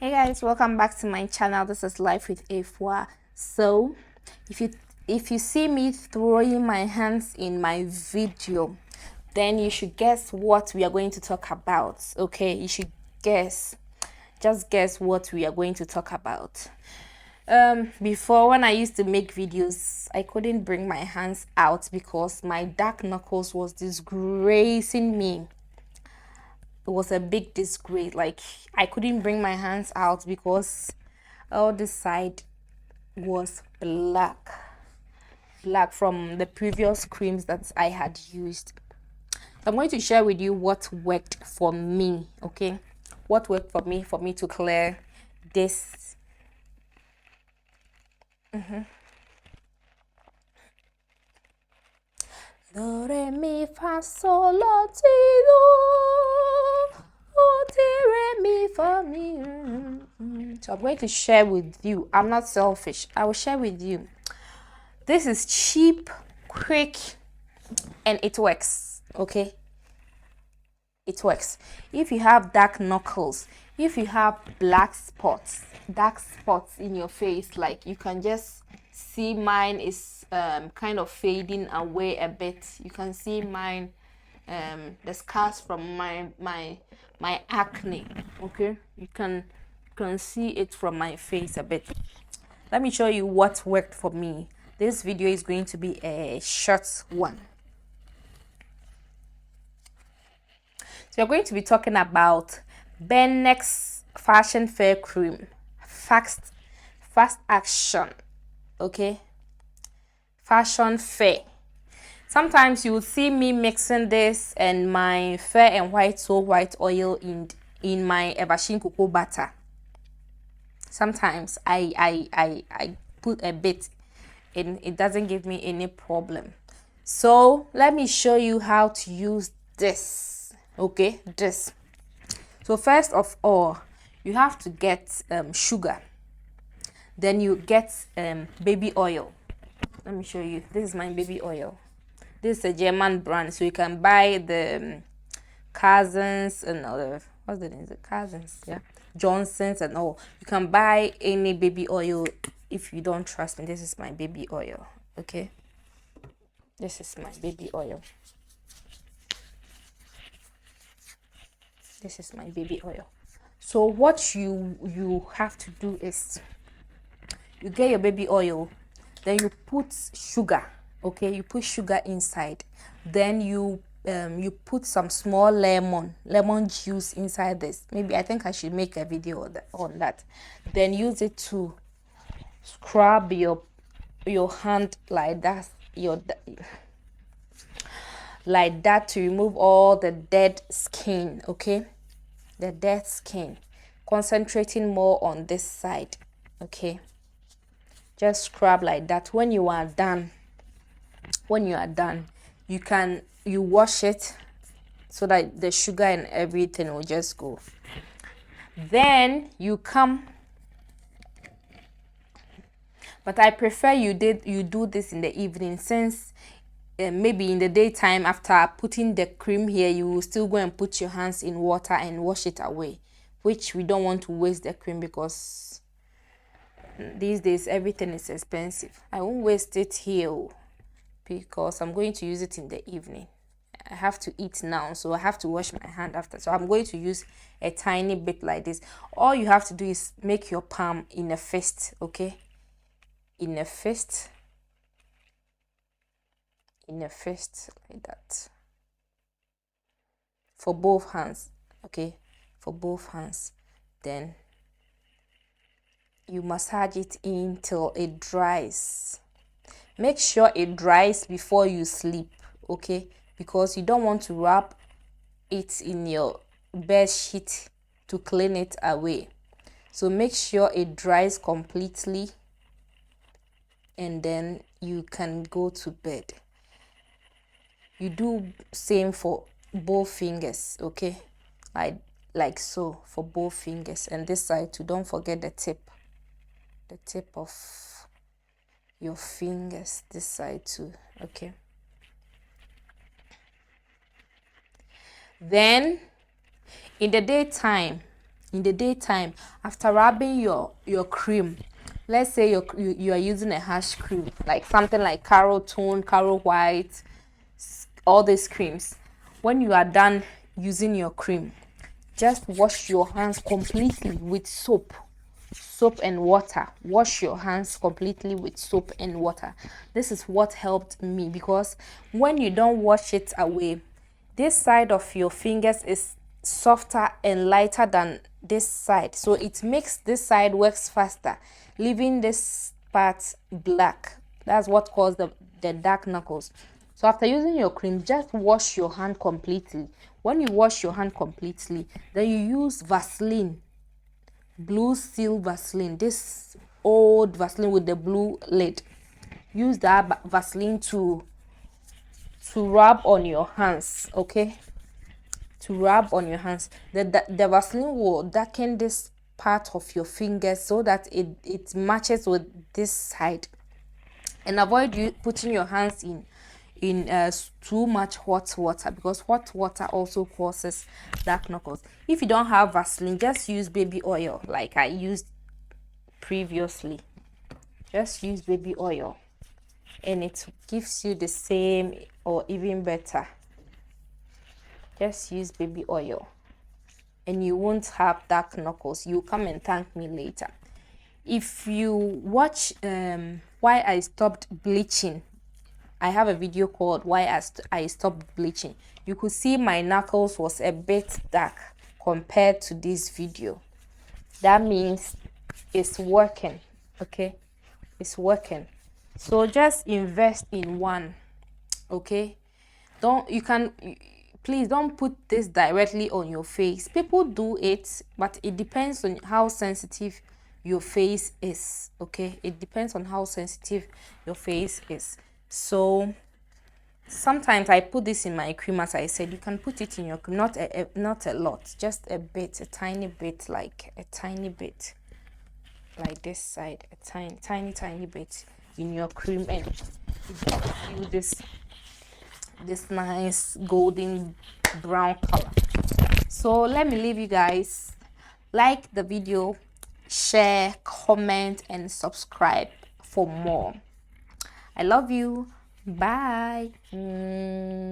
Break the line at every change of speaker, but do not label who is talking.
Hey guys, welcome back to my channel. This is Life with Afua. So if you see me throwing my hands in my video, then you should guess what we are going to talk about. Okay, you should just guess what we are going to talk about. Before, when I used to make videos, I couldn't bring my hands out because my dark knuckles was disgracing me. It was a big disgrace. Like, I couldn't bring my hands out because all this side was black from the previous creams that I had used. I'm going to share with you what worked for me. Okay, what worked for me to clear this. Do re mi fa sol la ti do, o ti re mi fa mi. So I'm going to share with you. I'm not selfish. I will share with you. This is cheap, quick, and it works. Okay, it works. If you have dark knuckles, if you have dark spots in your face, like you can just see mine is kind of fading away a bit. You can see mine, the scars from my acne. Okay, you can see it from my face a bit. Let me show you what worked for me. This video is going to be a short one. So we're going to be talking about Bennex Fashion Fair Cream. Fast action. Okay. Fashion Fair. Sometimes you will see me mixing this and my Fair and White So White oil in my Evershin cocoa butter. Sometimes I put a bit and it doesn't give me any problem. So let me show you how to use this. Okay, this. So first of all, you have to get sugar. Then you get baby oil. Let me show you. This is my baby oil. This is a German brand, so you can buy the Cousins and other, what's the name? The Cousins, yeah, Johnson's and all. You can buy any baby oil. If you don't trust me, this is my baby oil. Okay, this is my baby oil. This is my baby oil. So what you have to do is you get your baby oil, then you put sugar. Okay, you put sugar inside, then you put some small lemon juice inside this. Maybe I think I should make a video on that. Then use it to scrub your hand like that, like that, to remove all the dead skin. Okay, the dead skin, concentrating more on this side. Okay, just scrub like that. When you are done, you wash it so that the sugar and everything will just go. Then you come, but I prefer you do this in the evening, since maybe in the daytime after putting the cream here, you will still go and put your hands in water and wash it away, which we don't want to waste the cream because these days everything is expensive. I won't waste it here because I'm going to use it in the evening. I have to eat now, so I have to wash my hand after. So I'm going to use a tiny bit like this. All you have to do is make your palm in a fist. Okay, in a fist like that, for both hands. Okay, for both hands. Then you massage it in till it dries. Make sure it dries before you sleep. Okay, because you don't want to wrap it in your bed sheet to clean it away. So make sure it dries completely and then you can go to bed. You do same for both fingers. Okay, like so, for both fingers, and this side too. Don't forget the tip of your fingers, this side too. Okay, then in the daytime in the daytime, after rubbing your cream, let's say you are using a harsh cream, like something like Caro Tone, Caro White, all these creams. When you are done using your cream, just wash your hands completely with soap and water. Wash your hands completely with soap and water. This is what helped me, because when you don't wash it away, this side of your fingers is softer and lighter than this side, so it makes this side works faster, leaving this part black. That's what caused the dark knuckles. So after using your cream, just wash your hand completely. When you wash your hand completely, then you use Vaseline, Blue Seal Vaseline, this old Vaseline with the blue lid. Use that Vaseline to rub on your hands, okay? To rub on your hands. The Vaseline will darken this part of your fingers so that it matches with this side. And avoid you putting your hands in too much hot water, because hot water also causes dark knuckles. If you don't have Vaseline, just use baby oil like I used previously. Just use baby oil and it gives you the same or even better. Just use baby oil and you won't have dark knuckles. You come and thank me later. If you watch why I stopped bleaching, I have a video called why I stopped bleaching. You could see my knuckles was a bit dark compared to this video. That means it's working, okay? It's working. So just invest in one, okay? Please don't put this directly on your face. People do it, but it depends on how sensitive your face is, okay? It depends on how sensitive your face is. So sometimes I put this in my cream, as I said. You can put it in your cream, not a lot, just a bit, a tiny bit, like a tiny bit, like this side, a tiny bit in your cream, and you this nice golden brown color. So let me leave you guys. Like the video, share, comment, and subscribe for more. I love you. Bye. Mwah.